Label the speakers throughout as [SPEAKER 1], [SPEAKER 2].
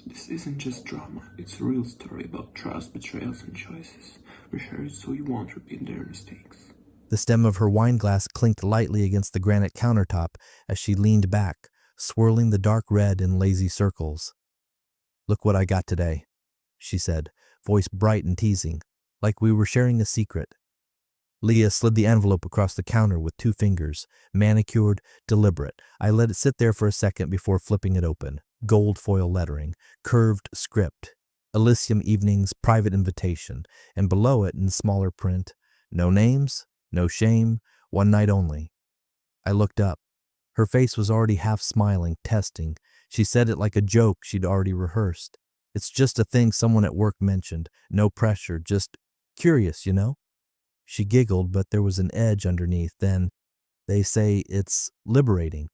[SPEAKER 1] This isn't just drama, it's a real story about trust, betrayals, and choices. We share it so you won't repeat their mistakes.
[SPEAKER 2] The stem of her wine glass clinked lightly against the granite countertop as she leaned back, swirling the dark red in lazy circles. "Look what I got today," she said, voice bright and teasing, like we were sharing a secret. Leah slid the envelope across the counter with 2 fingers, manicured, deliberate. I let it sit there for a second before flipping it open. Gold foil lettering, curved script, Elysium Evenings private invitation, and below it in smaller print, "No names, no shame, one night only." I looked up. Her face was already half smiling, testing. She said it like a joke she'd already rehearsed. "It's just a thing someone at work mentioned. No pressure, just curious, you know?" She giggled, but there was an edge underneath. Then, "They say it's liberating."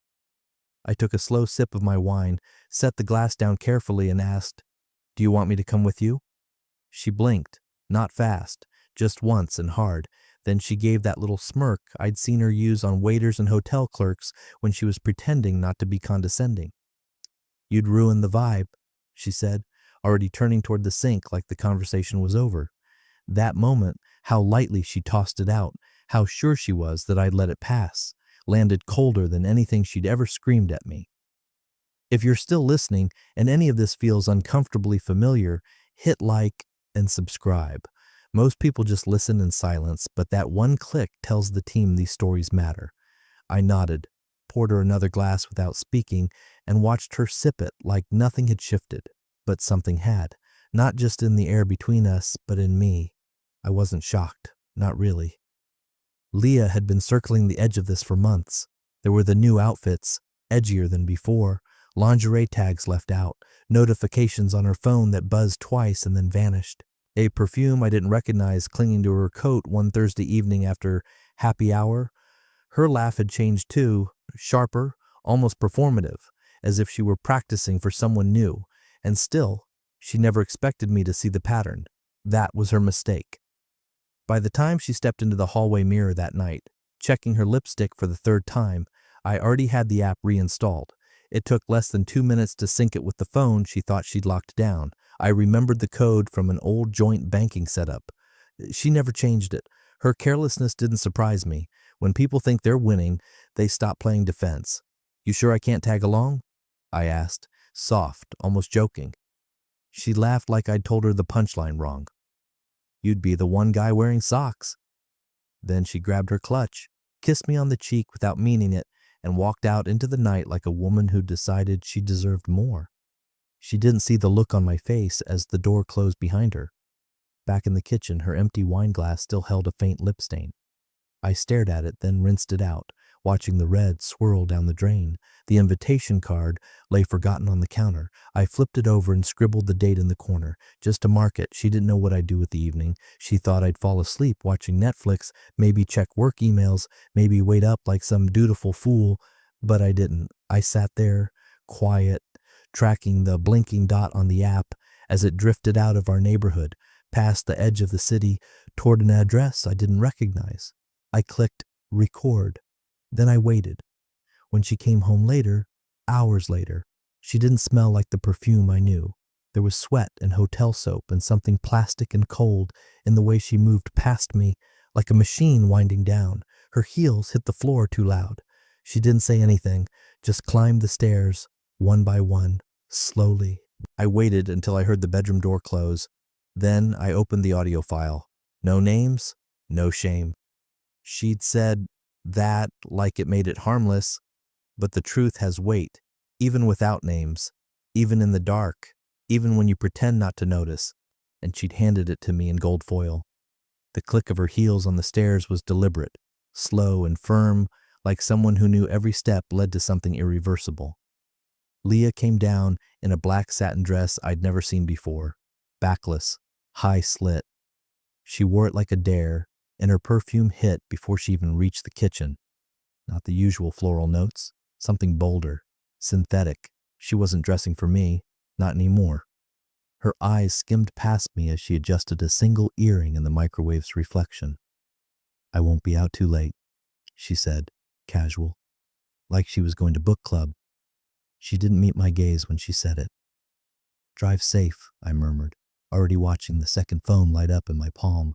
[SPEAKER 2] I took a slow sip of my wine, set the glass down carefully, and asked, "Do you want me to come with you?" She blinked, not fast, just once and hard. Then she gave that little smirk I'd seen her use on waiters and hotel clerks when she was pretending not to be condescending. "You'd ruin the vibe," she said, already turning toward the sink like the conversation was over. That moment, how lightly she tossed it out, how sure she was that I'd let it pass, landed colder than anything she'd ever screamed at me. If you're still listening and any of this feels uncomfortably familiar, hit like and subscribe. Most people just listen in silence, but that one click tells the team these stories matter. I nodded, poured her another glass without speaking, and watched her sip it like nothing had shifted. But something had, not just in the air between us, but in me. I wasn't shocked, not really. Leah had been circling the edge of this for months. There were the new outfits, edgier than before, lingerie tags left out, notifications on her phone that buzzed twice and then vanished. A perfume I didn't recognize clinging to her coat one Thursday evening after happy hour. Her laugh had changed too, sharper, almost performative, as if she were practicing for someone new. And still, she never expected me to see the pattern. That was her mistake. By the time she stepped into the hallway mirror that night, checking her lipstick for the 3rd time, I already had the app reinstalled. It took less than 2 minutes to sync it with the phone she thought she'd locked down. I remembered the code from an old joint banking setup. She never changed it. Her carelessness didn't surprise me. When people think they're winning, they stop playing defense. "You sure I can't tag along?" I asked, soft, almost joking. She laughed like I'd told her the punchline wrong. "You'd be the one guy wearing socks." Then she grabbed her clutch, kissed me on the cheek without meaning it, and walked out into the night like a woman who decided she deserved more. She didn't see the look on my face as the door closed behind her. Back in the kitchen, her empty wine glass still held a faint lip stain. I stared at it, then rinsed it out, watching the red swirl down the drain. The invitation card lay forgotten on the counter. I flipped it over and scribbled the date in the corner, just to mark it. She didn't know what I'd do with the evening. She thought I'd fall asleep watching Netflix, maybe check work emails, maybe wait up like some dutiful fool. But I didn't. I sat there, quiet, tracking the blinking dot on the app as it drifted out of our neighborhood, past the edge of the city, toward an address I didn't recognize. I clicked record. Then I waited. When she came home later, hours later, she didn't smell like the perfume I knew. There was sweat and hotel soap and something plastic and cold in the way she moved past me, like a machine winding down. Her heels hit the floor too loud. She didn't say anything, just climbed the stairs, one by one, slowly. I waited until I heard the bedroom door close. Then I opened the audio file. No names, no shame. She'd said that like it made it harmless, but the truth has weight, even without names, even in the dark, even when you pretend not to notice. And she'd handed it to me in gold foil. The click of her heels on the stairs was deliberate, slow and firm, like someone who knew every step led to something irreversible. Leah came down in a black satin dress I'd never seen before, backless, high slit. She wore it like a dare, and her perfume hit before she even reached the kitchen. Not the usual floral notes, something bolder, synthetic. She wasn't dressing for me, not anymore. Her eyes skimmed past me as she adjusted a single earring in the microwave's reflection. "I won't be out too late," she said, casual, like she was going to book club. She didn't meet my gaze when she said it. Drive safe, I murmured, already watching the second phone light up in my palm.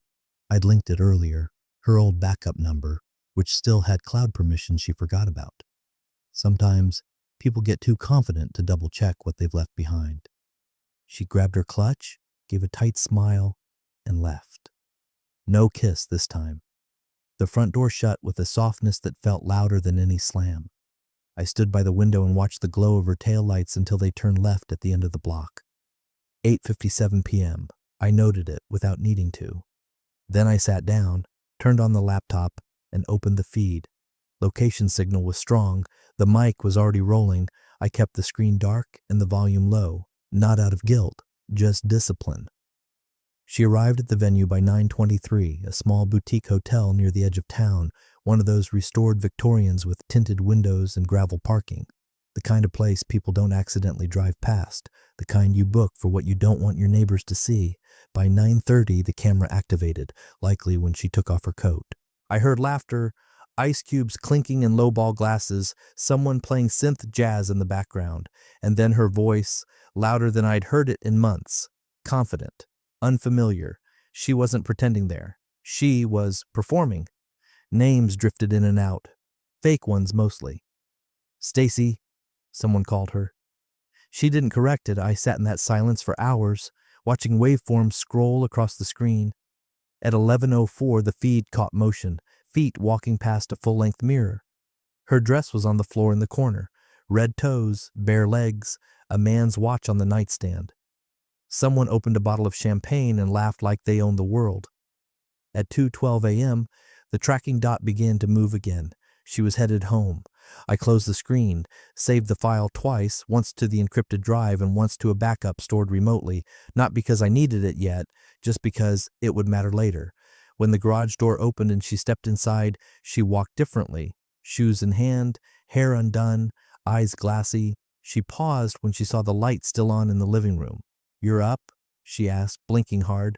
[SPEAKER 2] I'd linked it earlier, her old backup number, which still had cloud permission she forgot about. Sometimes people get too confident to double-check what they've left behind. She grabbed her clutch, gave a tight smile, and left. No kiss this time. The front door shut with a softness that felt louder than any slam. I stood by the window and watched the glow of her taillights until they turned left at the end of the block. 8:57 p.m. I noted it without needing to. Then I sat down, turned on the laptop, and opened the feed. Location signal was strong, the mic was already rolling. I kept the screen dark and the volume low, not out of guilt, just discipline. She arrived at the venue by 9:23, a small boutique hotel near the edge of town, one of those restored Victorians with tinted windows and gravel parking. The kind of place people don't accidentally drive past, the kind you book for what you don't want your neighbors to see. By 9:30, the camera activated, likely when she took off her coat. I heard laughter, ice cubes clinking in lowball glasses, someone playing synth jazz in the background, and then her voice, louder than I'd heard it in months, confident, unfamiliar. She wasn't pretending there. She was performing. Names drifted in and out, fake ones mostly. "Stacy," someone called her. She didn't correct it. I sat in that silence for hours, watching waveforms scroll across the screen. At 11:04, the feed caught motion, feet walking past a full-length mirror. Her dress was on the floor in the corner, red toes, bare legs, a man's watch on the nightstand. Someone opened a bottle of champagne and laughed like they owned the world. At 2:12 a.m., the tracking dot began to move again. She was headed home. I closed the screen, saved the file twice, once to the encrypted drive and once to a backup stored remotely, not because I needed it yet, just because it would matter later. When the garage door opened and she stepped inside, she walked differently, shoes in hand, hair undone, eyes glassy. She paused when she saw the light still on in the living room. "You're up?" she asked, blinking hard.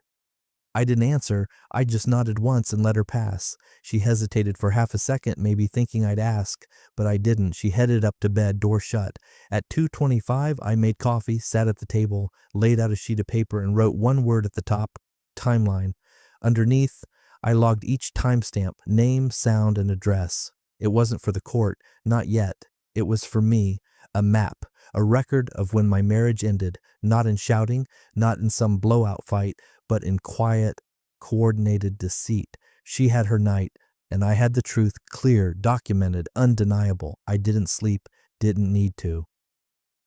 [SPEAKER 2] I didn't answer. I just nodded once and let her pass. She hesitated for half a second, maybe thinking I'd ask, but I didn't. She headed up to bed, door shut. At 2:25, I made coffee, sat at the table, laid out a sheet of paper, and wrote one word at the top: timeline. Underneath, I logged each timestamp, name, sound, and address. It wasn't for the court, not yet. It was for me, a map, a record of when my marriage ended, not in shouting, not in some blowout fight, but in quiet, coordinated deceit. She had her night, and I had the truth, clear, documented, undeniable. I didn't sleep, didn't need to.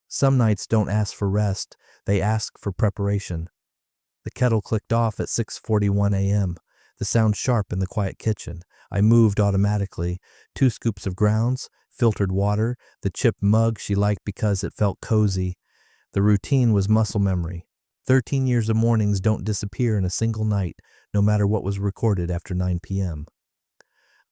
[SPEAKER 2] Some nights don't ask for rest, they ask for preparation. The kettle clicked off at 6:41 a.m., the sound sharp in the quiet kitchen. I moved automatically. 2 scoops of grounds, filtered water, the chipped mug she liked because it felt cozy. The routine was muscle memory. 13 years of mornings don't disappear in a single night, no matter what was recorded after 9 p.m.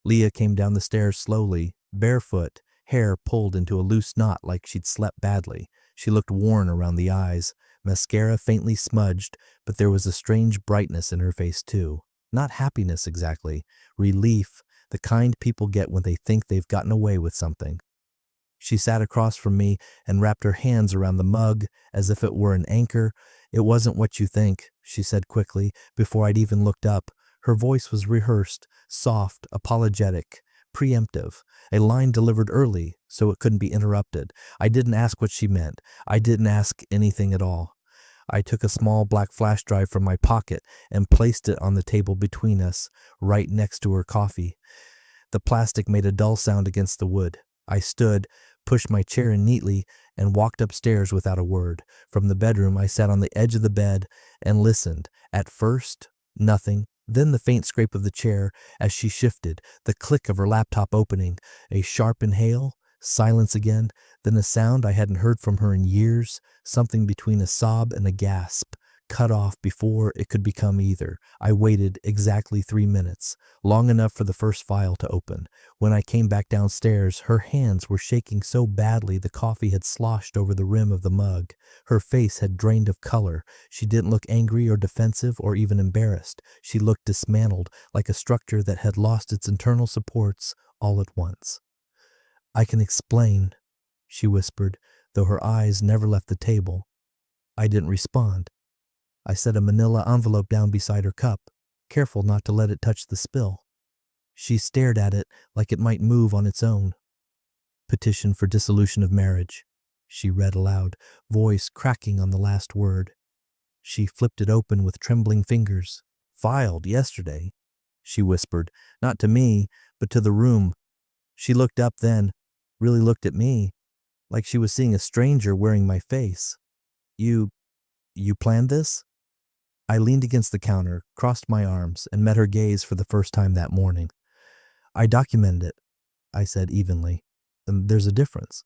[SPEAKER 2] Leah came down the stairs slowly, barefoot, hair pulled into a loose knot like she'd slept badly. She looked worn around the eyes, mascara faintly smudged, but there was a strange brightness in her face too. Not happiness exactly, relief, the kind people get when they think they've gotten away with something. She sat across from me and wrapped her hands around the mug as if it were an anchor. "It wasn't what you think," she said quickly, before I'd even looked up. Her voice was rehearsed, soft, apologetic, preemptive, a line delivered early so it couldn't be interrupted. I didn't ask what she meant. I didn't ask anything at all. I took a small black flash drive from my pocket and placed it on the table between us, right next to her coffee. The plastic made a dull sound against the wood. I stood, pushed my chair in neatly, and walked upstairs without a word. From the bedroom, I sat on the edge of the bed and listened. At first, nothing. Then the faint scrape of the chair as she shifted, the click of her laptop opening, a sharp inhale, silence again, then a sound I hadn't heard from her in years, something between a sob and a gasp, cut off before it could become either. I waited exactly 3 minutes, long enough for the first file to open. When I came back downstairs, her hands were shaking so badly the coffee had sloshed over the rim of the mug. Her face had drained of color. She didn't look angry or defensive or even embarrassed. She looked dismantled, like a structure that had lost its internal supports all at once. "I can explain," she whispered, though her eyes never left the table. I didn't respond. I set a manila envelope down beside her cup, careful not to let it touch the spill. She stared at it like it might move on its own. Petition for dissolution of marriage, she read aloud, voice cracking on the last word. She flipped it open with trembling fingers. Filed yesterday, she whispered, not to me, but to the room. She looked up then, really looked at me, like she was seeing a stranger wearing my face. You planned this? I leaned against the counter, crossed my arms, and met her gaze for the first time that morning. I documented it, I said evenly. And there's a difference.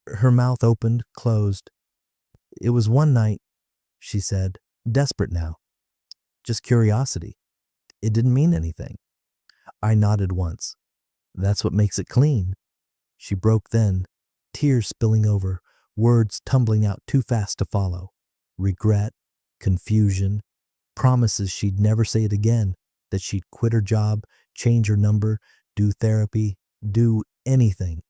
[SPEAKER 2] Her mouth opened, closed. It was one night, she said, desperate now. Just curiosity. It didn't mean anything. I nodded once. That's what makes it clean. She broke then, tears spilling over, words tumbling out too fast to follow. Regret, confusion, promises she'd never say it again, that she'd quit her job, change her number, do therapy, do anything.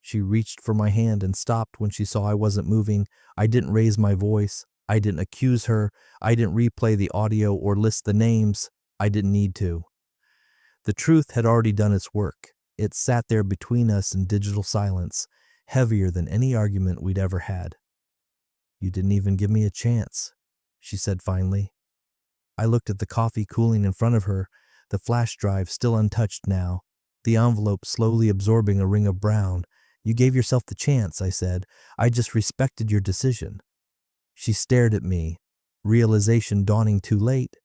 [SPEAKER 2] She reached for my hand and stopped when she saw I wasn't moving. I didn't raise my voice. I didn't accuse her. I didn't replay the audio or list the names. I didn't need to. The truth had already done its work. It sat there between us in digital silence, heavier than any argument we'd ever had. You didn't even give me a chance, she said finally. I looked at the coffee cooling in front of her, the flash drive still untouched now, the envelope slowly absorbing a ring of brown. You gave yourself the chance, I said. I just respected your decision. She stared at me, realization dawning too late.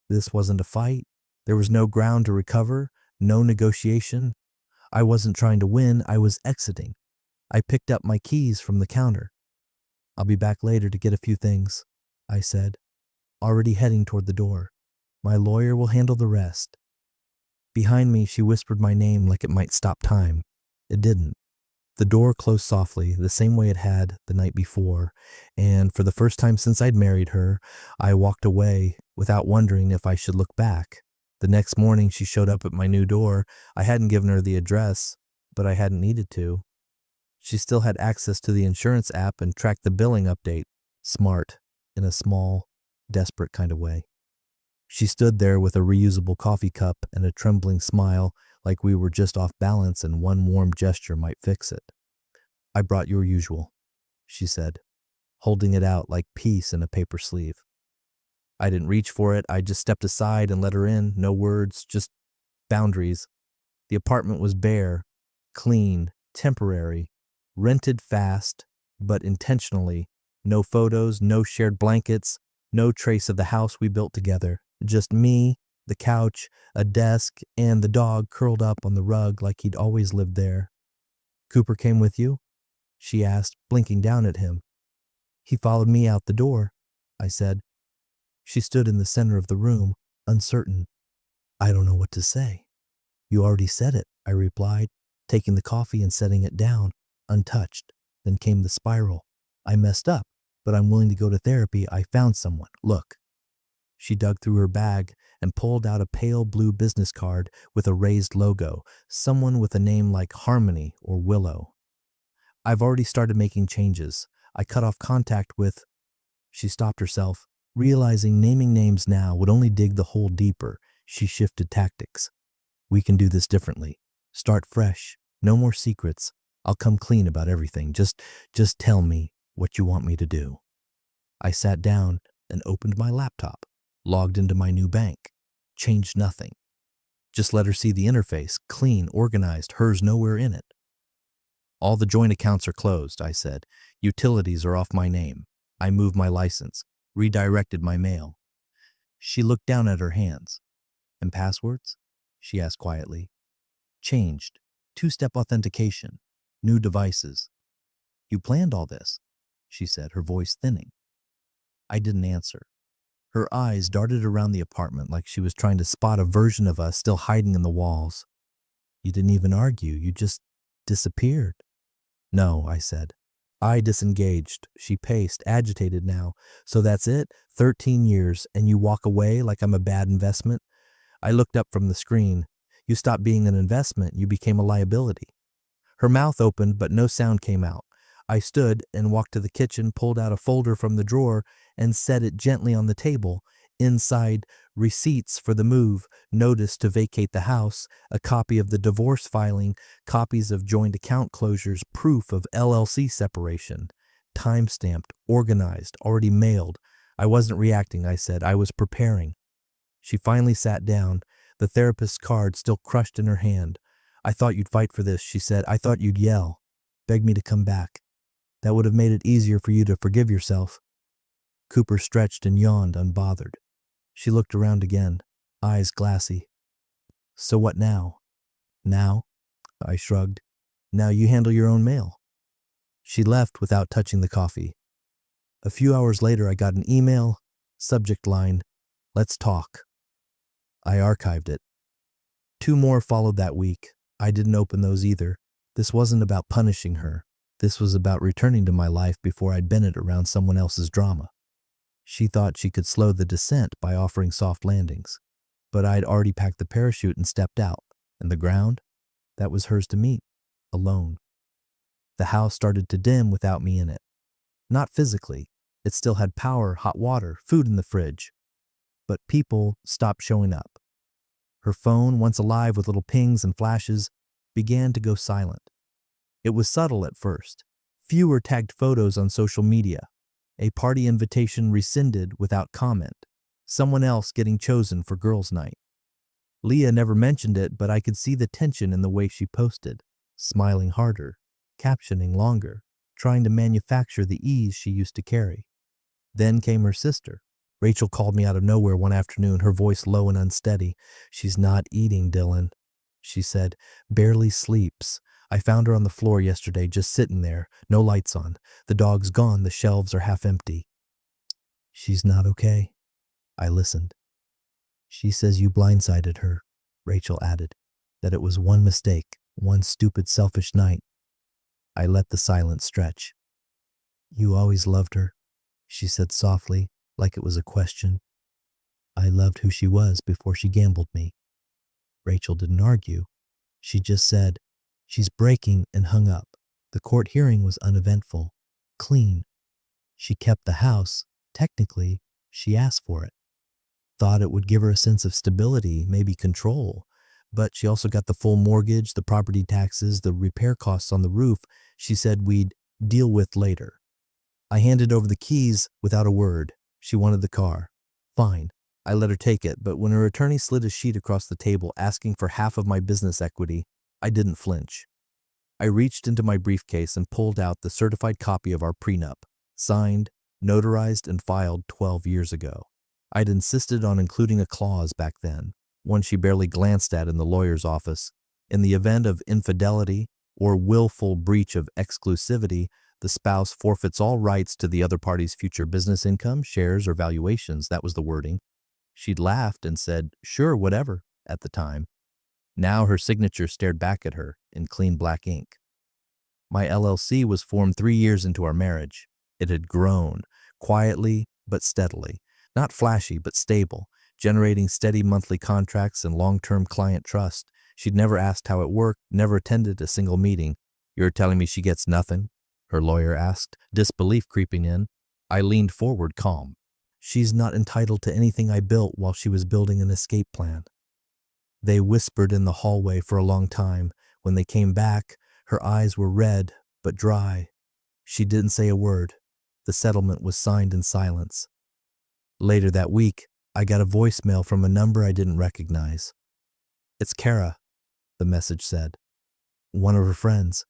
[SPEAKER 2] This wasn't a fight. There was no ground to recover, no negotiation. I wasn't trying to win, I was exiting. I picked up my keys from the counter. I'll be back later to get a few things, I said, already heading toward the door. My lawyer will handle the rest. Behind me, she whispered my name like it might stop time. It didn't. The door closed softly, the same way it had the night before, and for the first time since I'd married her, I walked away without wondering if I should look back. The next morning, she showed up at my new door. I hadn't given her the address, but I hadn't needed to. She still had access to the insurance app and tracked the billing update. Smart, in a small, desperate kind of way. She stood there with a reusable coffee cup and a trembling smile, like we were just off balance and one warm gesture might fix it. I brought your usual, she said, holding it out like peace in a paper sleeve. I didn't reach for it. I just stepped aside and let her in. No words, just boundaries. The apartment was bare, clean, temporary, rented fast, but intentionally. No photos, no shared blankets, no trace of the house we built together. Just me, the couch, a desk, and the dog curled up on the rug like he'd always lived there. Cooper came with you? She asked, blinking down at him. He followed me out the door, I said. She stood in the center of the room, uncertain. I don't know what to say. You already said it, I replied, taking the coffee and setting it down, untouched. Then came the spiral. I messed up, but I'm willing to go to therapy. I found someone. Look. She dug through her bag and pulled out a pale blue business card with a raised logo, someone with a name like Harmony or Willow. I've already started making changes. I cut off contact with... She stopped herself, realizing naming names now would only dig the hole deeper. She shifted tactics. We can do this differently. Start fresh. No more secrets. I'll come clean about everything. Just tell me what you want me to do. I sat down and opened my laptop, logged into my new bank, changed nothing. Just let her see the interface, clean, organized, hers nowhere in it. All the joint accounts are closed, I said. Utilities are off my name. I moved my license, redirected my mail. She looked down at her hands. And passwords? She asked quietly. Changed. Two-step authentication. New devices. You planned all this, she said, her voice thinning. I didn't answer. Her eyes darted around the apartment like she was trying to spot a version of us still hiding in the walls. You didn't even argue. You just disappeared. No, I said. I disengaged. She paced, agitated now. So that's it? 13 years, and you walk away like I'm a bad investment? I looked up from the screen. You stopped being an investment. You became a liability. Her mouth opened, but no sound came out. I stood and walked to the kitchen, pulled out a folder from the drawer, and set it gently on the table. Inside, receipts for the move, notice to vacate the house, a copy of the divorce filing, copies of joint account closures, proof of LLC separation. Time-stamped, organized, already mailed. I wasn't reacting, I said. I was preparing. She finally sat down, the therapist's card still crushed in her hand. I thought you'd fight for this, she said. I thought you'd yell, beg me to come back. That would have made it easier for you to forgive yourself. Cooper stretched and yawned, unbothered. She looked around again, eyes glassy. So what now? Now? I shrugged. Now you handle your own mail. She left without touching the coffee. A few hours later, I got an email, subject line, "Let's talk." I archived it. 2 more followed that week. I didn't open those either. This wasn't about punishing her. This was about returning to my life before I'd been it around someone else's drama. She thought she could slow the descent by offering soft landings. But I'd already packed the parachute and stepped out. And the ground? That was hers to meet, alone. The house started to dim without me in it. Not physically. It still had power, hot water, food in the fridge. But people stopped showing up. Her phone, once alive with little pings and flashes, began to go silent. It was subtle at first. Fewer tagged photos on social media. A party invitation rescinded without comment. Someone else getting chosen for girls' night. Leah never mentioned it, but I could see the tension in the way she posted, smiling harder, captioning longer, trying to manufacture the ease she used to carry. Then came her sister. Rachel called me out of nowhere one afternoon, her voice low and unsteady. "She's not eating, Dylan," she said. "Barely sleeps. I found her on the floor yesterday, just sitting there, no lights on. The dog's gone, the shelves are half empty." "She's not okay." I listened. "She says you blindsided her," Rachel added, "that it was one mistake, one stupid, selfish night." I let the silence stretch. "You always loved her," she said softly, like it was a question. "I loved who she was before she gambled me." Rachel didn't argue. She just said, "She's breaking," and hung up. The court hearing was uneventful, clean. She kept the house. Technically, she asked for it. Thought it would give her a sense of stability, maybe control. But she also got the full mortgage, the property taxes, the repair costs on the roof she said we'd deal with later. I handed over the keys without a word. She wanted the car. Fine. I let her take it, but when her attorney slid a sheet across the table asking for half of my business equity, I didn't flinch. I reached into my briefcase and pulled out the certified copy of our prenup, signed, notarized, and filed 12 years ago. I'd insisted on including a clause back then, one she barely glanced at in the lawyer's office. In the event of infidelity or willful breach of exclusivity, the spouse forfeits all rights to the other party's future business income, shares, or valuations. That was the wording. She'd laughed and said, "Sure, whatever," at the time. Now her signature stared back at her in clean black ink. My LLC was formed 3 years into our marriage. It had grown, quietly but steadily, not flashy but stable, generating steady monthly contracts and long-term client trust. She'd never asked how it worked, never attended a single meeting. "You're telling me she gets nothing?" her lawyer asked, disbelief creeping in. I leaned forward, calm. "She's not entitled to anything I built while she was building an escape plan." They whispered in the hallway for a long time. When they came back, her eyes were red but dry. She didn't say a word. The settlement was signed in silence. Later that week, I got a voicemail from a number I didn't recognize. "It's Kara," the message said. "One of her friends.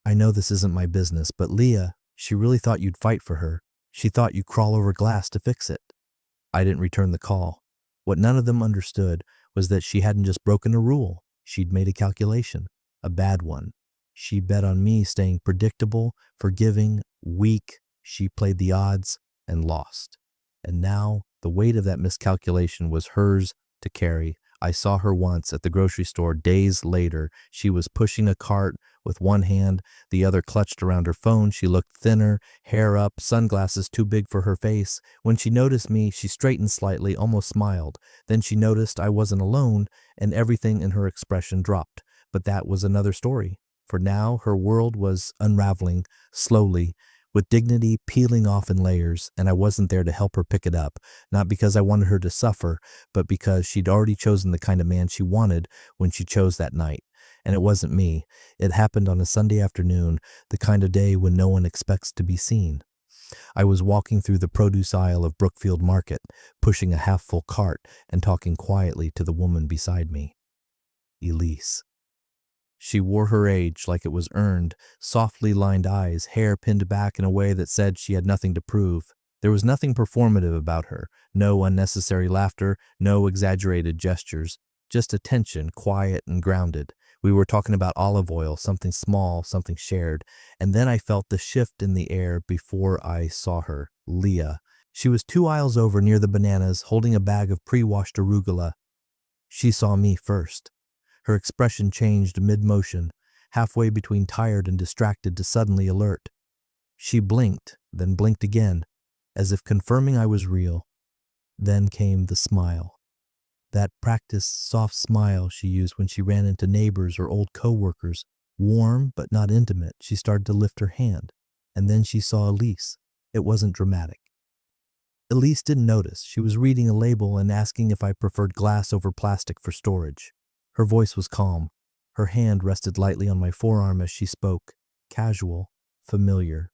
[SPEAKER 2] I know this isn't my business, but Leah, she really thought you'd fight for her. She thought you'd crawl over glass to fix it." I didn't return the call. What none of them understood was that she hadn't just broken a rule. She'd made a calculation, a bad one. She bet on me staying predictable, forgiving, weak. She played the odds and lost. And now the weight of that miscalculation was hers to carry. I saw her once at the grocery store days later. She was pushing a cart with one hand, the other clutched around her phone. She looked thinner, hair up, sunglasses too big for her face. When she noticed me, she straightened slightly, almost smiled. Then she noticed I wasn't alone, and everything in her expression dropped. But that was another story. For now, her world was unraveling, slowly, with dignity peeling off in layers, and I wasn't there to help her pick it up, not because I wanted her to suffer, but because she'd already chosen the kind of man she wanted when she chose that night. And it wasn't me. It happened on a Sunday afternoon, the kind of day when no one expects to be seen. I was walking through the produce aisle of Brookfield Market, pushing a half-full cart and talking quietly to the woman beside me. Elise. She wore her age like it was earned, softly lined eyes, hair pinned back in a way that said she had nothing to prove. There was nothing performative about her, no unnecessary laughter, no exaggerated gestures, just attention, quiet and grounded. We were talking about olive oil, something small, something shared, and then I felt the shift in the air before I saw her, Leah. She was 2 aisles over near the bananas, holding a bag of pre-washed arugula. She saw me first. Her expression changed mid-motion, halfway between tired and distracted to suddenly alert. She blinked, then blinked again, as if confirming I was real. Then came the smile. That practiced, soft smile she used when she ran into neighbors or old co-workers. Warm, but not intimate. She started to lift her hand, and then she saw Elise. It wasn't dramatic. Elise didn't notice. She was reading a label and asking if I preferred glass over plastic for storage. Her voice was calm. Her hand rested lightly on my forearm as she spoke, casual, familiar.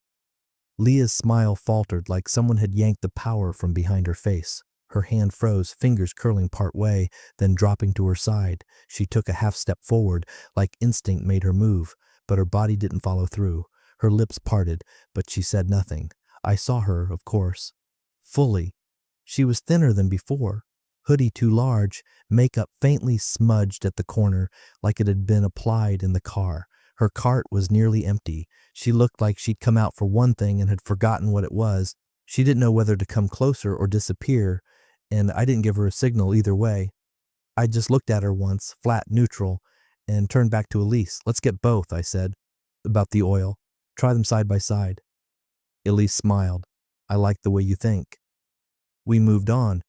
[SPEAKER 2] Leah's smile faltered like someone had yanked the power from behind her face. Her hand froze, fingers curling part way, then dropping to her side. She took a half step forward, like instinct made her move, but her body didn't follow through. Her lips parted, but she said nothing. I saw her, of course. Fully. She was thinner than before. Hoodie too large, makeup faintly smudged at the corner like it had been applied in the car. Her cart was nearly empty. She looked like she'd come out for one thing and had forgotten what it was. She didn't know whether to come closer or disappear, and I didn't give her a signal either way. I just looked at her once, flat, neutral, and turned back to Elise. Let's get both, I said, about the oil. Try them side by side. Elise smiled. I like the way you think. We moved on.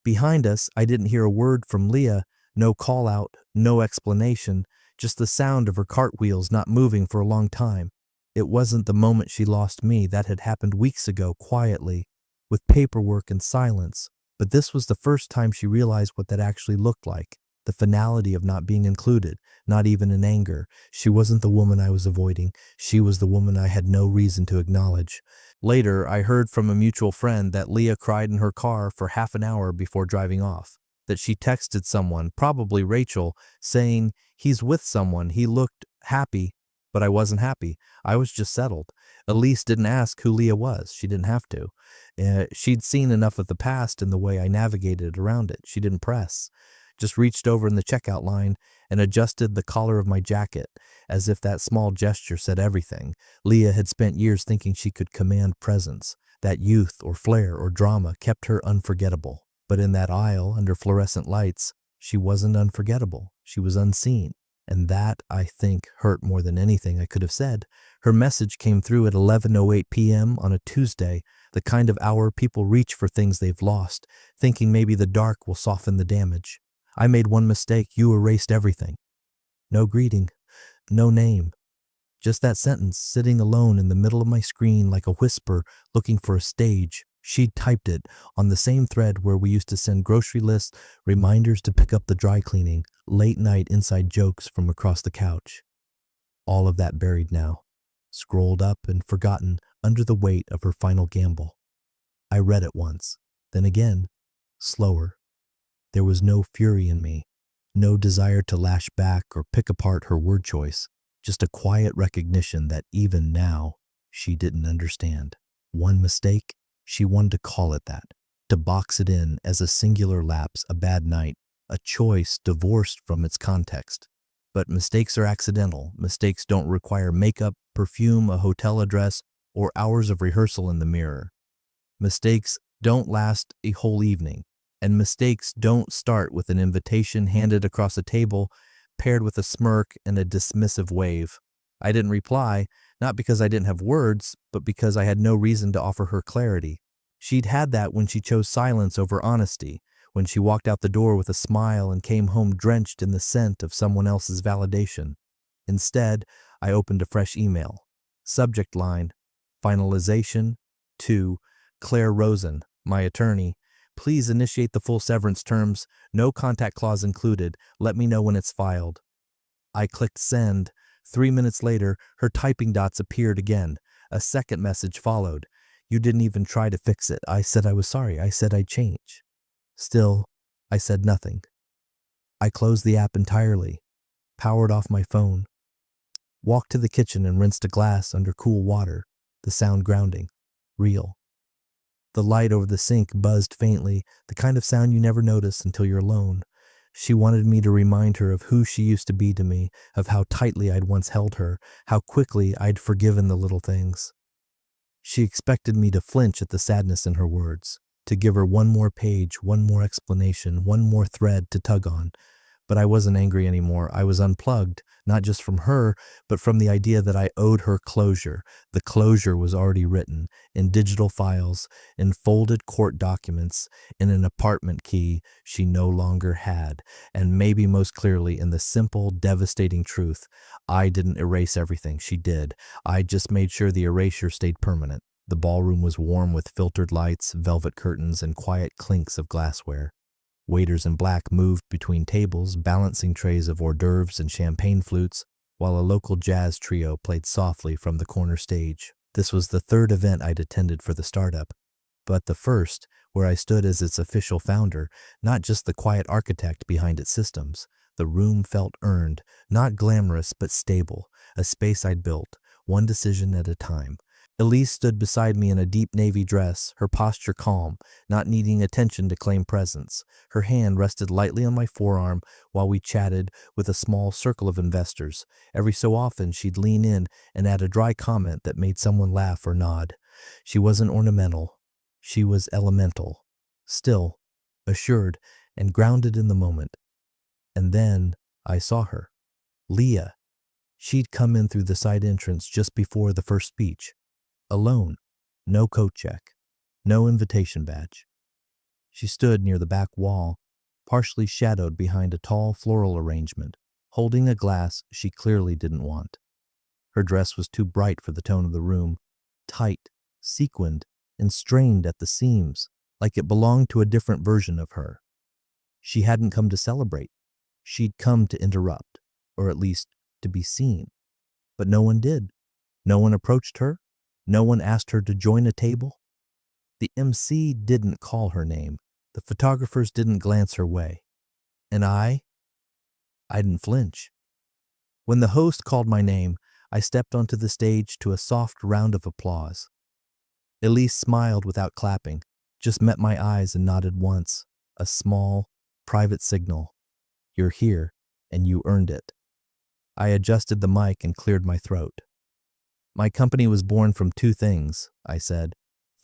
[SPEAKER 2] Behind us, I didn't hear a word from Leah, no call out, no explanation, just the sound of her cartwheels not moving for a long time. It wasn't the moment she lost me. That had happened weeks ago, quietly, with paperwork and silence. But this was the first time she realized what that actually looked like, the finality of not being included, not even in anger. She wasn't the woman I was avoiding. She was the woman I had no reason to acknowledge. Later, I heard from a mutual friend that Leah cried in her car for half an hour before driving off, that she texted someone, probably Rachel, saying, "He's with someone, he looked happy," but I wasn't happy. I was just settled. Elise didn't ask who Leah was. She didn't have to. She'd seen enough of the past in the way I navigated around it. She didn't press. Just reached over in the checkout line and adjusted the collar of my jacket, as if that small gesture said everything. Leah had spent years thinking she could command presence. That youth or flair or drama kept her unforgettable. But in that aisle, under fluorescent lights, she wasn't unforgettable. She was unseen. And that, I think, hurt more than anything I could have said. Her message came through at 11:08 p.m. on a Tuesday, the kind of hour people reach for things they've lost, thinking maybe the dark will soften the damage. I made one mistake. You erased everything. No greeting, no name. Just that sentence sitting alone in the middle of my screen like a whisper looking for a stage. She'd typed it on the same thread where we used to send grocery lists, reminders to pick up the dry cleaning, late night inside jokes from across the couch. All of that buried now, scrolled up and forgotten under the weight of her final gamble. I read it once, then again, slower. There was no fury in me, no desire to lash back or pick apart her word choice, just a quiet recognition that even now, she didn't understand. One mistake, she wanted to call it that, to box it in as a singular lapse, a bad night, a choice divorced from its context. But mistakes are accidental. Mistakes don't require makeup, perfume, a hotel address, or hours of rehearsal in the mirror. Mistakes don't last a whole evening. And mistakes don't start with an invitation handed across a table, paired with a smirk and a dismissive wave. I didn't reply, not because I didn't have words, but because I had no reason to offer her clarity. She'd had that when she chose silence over honesty, when she walked out the door with a smile and came home drenched in the scent of someone else's validation. Instead, I opened a fresh email. Subject line, finalization to Claire Rosen, my attorney. Please initiate the full severance terms, no contact clause included. Let me know when it's filed. I clicked send. 3 minutes later, her typing dots appeared again. A second message followed. You didn't even try to fix it. I said I was sorry. I said I'd change. Still, I said nothing. I closed the app entirely, powered off my phone, walked to the kitchen and rinsed a glass under cool water, the sound grounding, real. The light over the sink buzzed faintly, the kind of sound you never notice until you're alone. She wanted me to remind her of who she used to be to me, of how tightly I'd once held her, how quickly I'd forgiven the little things. She expected me to flinch at the sadness in her words, to give her one more page, one more explanation, one more thread to tug on. But I wasn't angry anymore. I was unplugged, not just from her, but from the idea that I owed her closure. The closure was already written, in digital files, in folded court documents, in an apartment key she no longer had, and maybe most clearly in the simple, devastating truth. I didn't erase everything, she did. I just made sure the erasure stayed permanent. The ballroom was warm with filtered lights, velvet curtains, and quiet clinks of glassware. Waiters in black moved between tables, balancing trays of hors d'oeuvres and champagne flutes, while a local jazz trio played softly from the corner stage. This was the third event I'd attended for the startup, but the first, where I stood as its official founder, not just the quiet architect behind its systems. The room felt earned, not glamorous but stable, a space I'd built, one decision at a time. Elise stood beside me in a deep navy dress, her posture calm, not needing attention to claim presence. Her hand rested lightly on my forearm while we chatted with a small circle of investors. Every so often she'd lean in and add a dry comment that made someone laugh or nod. She wasn't ornamental. She was elemental, still, assured, and grounded in the moment. And then I saw her. Leah. She'd come in through the side entrance just before the first speech. Alone, no coat check, no invitation badge. She stood near the back wall, partially shadowed behind a tall floral arrangement, holding a glass she clearly didn't want. Her dress was too bright for the tone of the room, tight, sequined, and strained at the seams, like it belonged to a different version of her. She hadn't come to celebrate. She'd come to interrupt, or at least to be seen. But no one did. No one approached her. No one asked her to join a table. The MC didn't call her name. The photographers didn't glance her way. And I didn't flinch. When the host called my name, I stepped onto the stage to a soft round of applause. Elise smiled without clapping, just met my eyes and nodded once, a small, private signal. You're here, and you earned it. I adjusted the mic and cleared my throat. My company was born from two things, I said,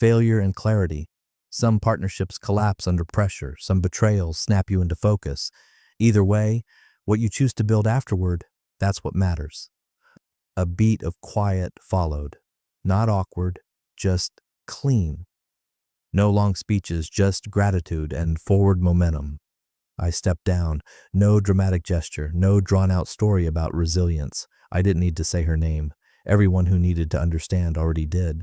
[SPEAKER 2] failure and clarity. Some partnerships collapse under pressure, some betrayals snap you into focus. Either way, what you choose to build afterward, that's what matters. A beat of quiet followed, not awkward, just clean. No long speeches, just gratitude and forward momentum. I stepped down, no dramatic gesture, no drawn-out story about resilience. I didn't need to say her name. Everyone who needed to understand already did.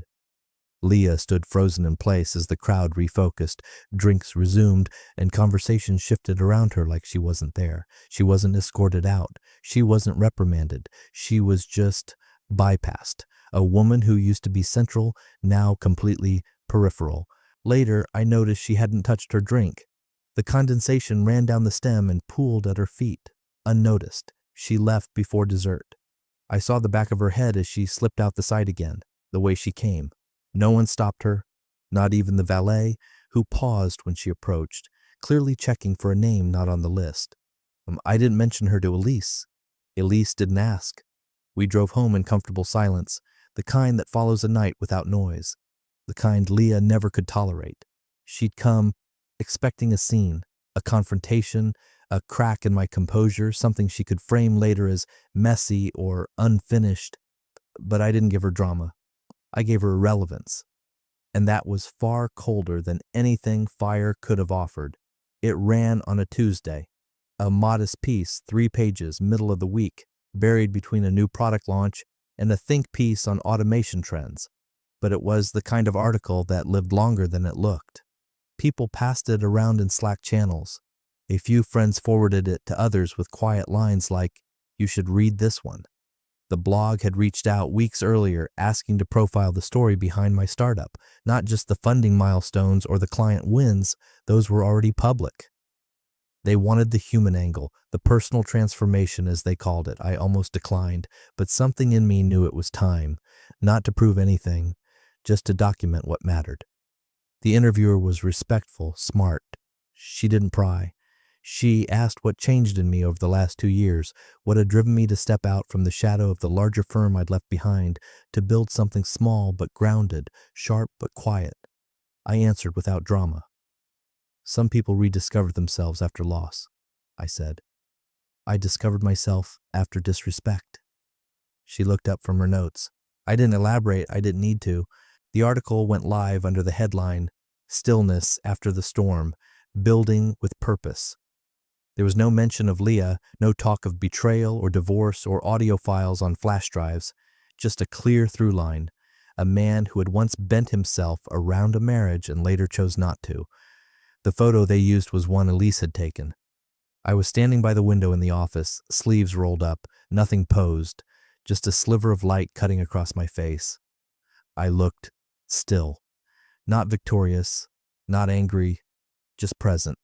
[SPEAKER 2] Leah stood frozen in place as the crowd refocused, drinks resumed, and conversation shifted around her like she wasn't there. She wasn't escorted out. She wasn't reprimanded. She was just bypassed. A woman who used to be central, now completely peripheral. Later, I noticed she hadn't touched her drink. The condensation ran down the stem and pooled at her feet. Unnoticed, she left before dessert. I saw the back of her head as she slipped out the side again, the way she came. No one stopped her, not even the valet, who paused when she approached, clearly checking for a name not on the list. I didn't mention her to Elise. Elise didn't ask. We drove home in comfortable silence, the kind that follows a night without noise, the kind Leah never could tolerate. She'd come expecting a scene, a confrontation, a crack in my composure, something she could frame later as messy or unfinished. But I didn't give her drama. I gave her relevance. And that was far colder than anything Fire could have offered. It ran on a Tuesday. A modest piece, 3 pages, middle of the week, buried between a new product launch and a think piece on automation trends. But it was the kind of article that lived longer than it looked. People passed it around in Slack channels. A few friends forwarded it to others with quiet lines like, "You should read this one." The blog had reached out weeks earlier asking to profile the story behind my startup, not just the funding milestones or the client wins, those were already public. They wanted the human angle, the personal transformation as they called it. I almost declined, but something in me knew it was time, not to prove anything, just to document what mattered. The interviewer was respectful, smart. She didn't pry. She asked what changed in me over the last 2 years, what had driven me to step out from the shadow of the larger firm I'd left behind to build something small but grounded, sharp but quiet. I answered without drama. Some people rediscover themselves after loss, I said. I discovered myself after disrespect. She looked up from her notes. I didn't elaborate, I didn't need to. The article went live under the headline, "Stillness After the Storm, Building with Purpose." There was no mention of Leah, no talk of betrayal or divorce or audio files on flash drives, just a clear through line, a man who had once bent himself around a marriage and later chose not to. The photo they used was one Elise had taken. I was standing by the window in the office, sleeves rolled up, nothing posed, just a sliver of light cutting across my face. I looked still, not victorious, not angry, just present.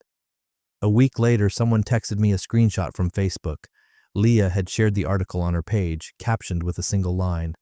[SPEAKER 2] A week later, someone texted me a screenshot from Facebook. Leah had shared the article on her page, captioned with a single line.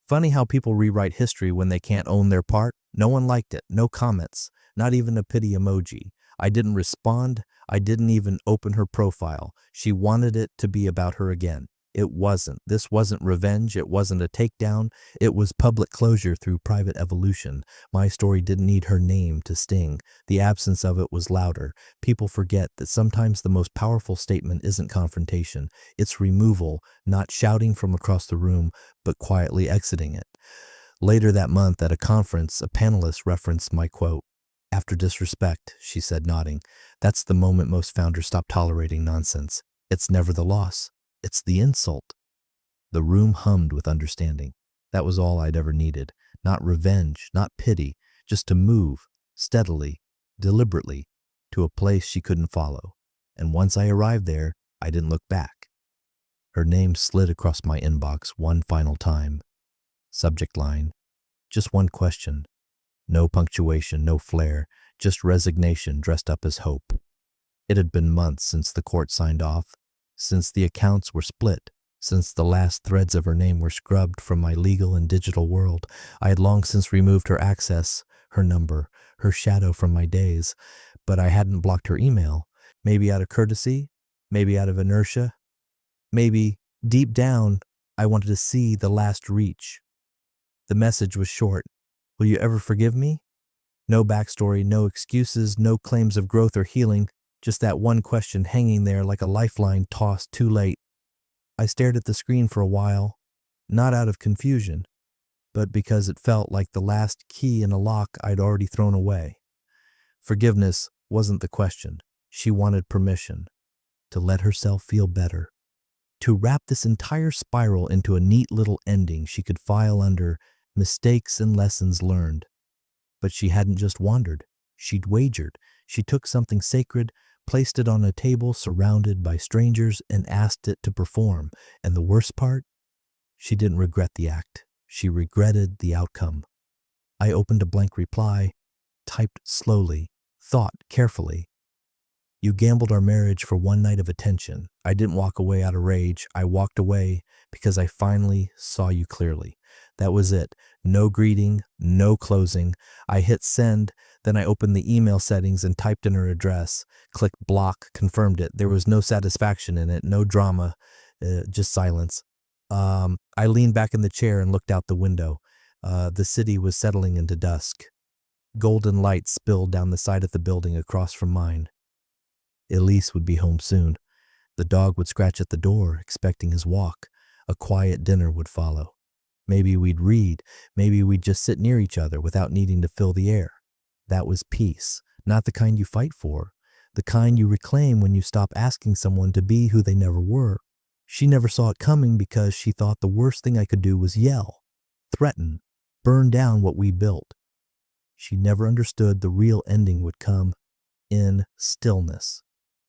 [SPEAKER 2] Funny how people rewrite history when they can't own their part. No one liked it, no comments, not even a pity emoji. I didn't respond. I didn't even open her profile. She wanted it to be about her again. It wasn't. This wasn't revenge. It wasn't a takedown. It was public closure through private evolution. My story didn't need her name to sting. The absence of it was louder. People forget that sometimes the most powerful statement isn't confrontation. It's removal, not shouting from across the room, but quietly exiting it. Later that month at a conference, a panelist referenced my quote. "After disrespect," she said, nodding. "That's the moment most founders stop tolerating nonsense. It's never the loss. It's the insult." The room hummed with understanding. That was all I'd ever needed. Not revenge, not pity, just to move, steadily, deliberately, to a place she couldn't follow. And once I arrived there, I didn't look back. Her name slid across my inbox one final time. Subject line, just one question. No punctuation, no flair, just resignation dressed up as hope. It had been months since the court signed off, since the accounts were split, since the last threads of her name were scrubbed from my legal and digital world. I had long since removed her access, her number, her shadow from my days, but I hadn't blocked her email, maybe out of courtesy, maybe out of inertia, maybe, deep down, I wanted to see the last reach. The message was short. Will you ever forgive me? No backstory, no excuses, no claims of growth or healing, just that one question hanging there like a lifeline tossed too late. I stared at the screen for a while, not out of confusion, but because it felt like the last key in a lock I'd already thrown away. Forgiveness wasn't the question. She wanted permission to let herself feel better, to wrap this entire spiral into a neat little ending she could file under mistakes and lessons learned. But she hadn't just wandered. She'd wagered. She took something sacred, placed it on a table surrounded by strangers, and asked it to perform. And the worst part? She didn't regret the act. She regretted the outcome. I opened a blank reply, typed slowly, thought carefully. You gambled our marriage for one night of attention. I didn't walk away out of rage. I walked away because I finally saw you clearly. That was it. No greeting, no closing. I hit send, then I opened the email settings and typed in her address. Clicked block, confirmed it. There was no satisfaction in it, no drama, just silence. I leaned back in the chair and looked out the window. The city was settling into dusk. Golden light spilled down the side of the building across from mine. Elise would be home soon. The dog would scratch at the door, expecting his walk. A quiet dinner would follow. Maybe we'd read. Maybe we'd just sit near each other without needing to fill the air. That was peace, not the kind you fight for, the kind you reclaim when you stop asking someone to be who they never were. She never saw it coming because she thought the worst thing I could do was yell, threaten, burn down what we built. She never understood the real ending would come in stillness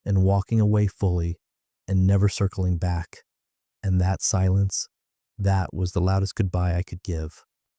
[SPEAKER 2] and walking away fully and never circling back. And that silence, that was the loudest goodbye I could give.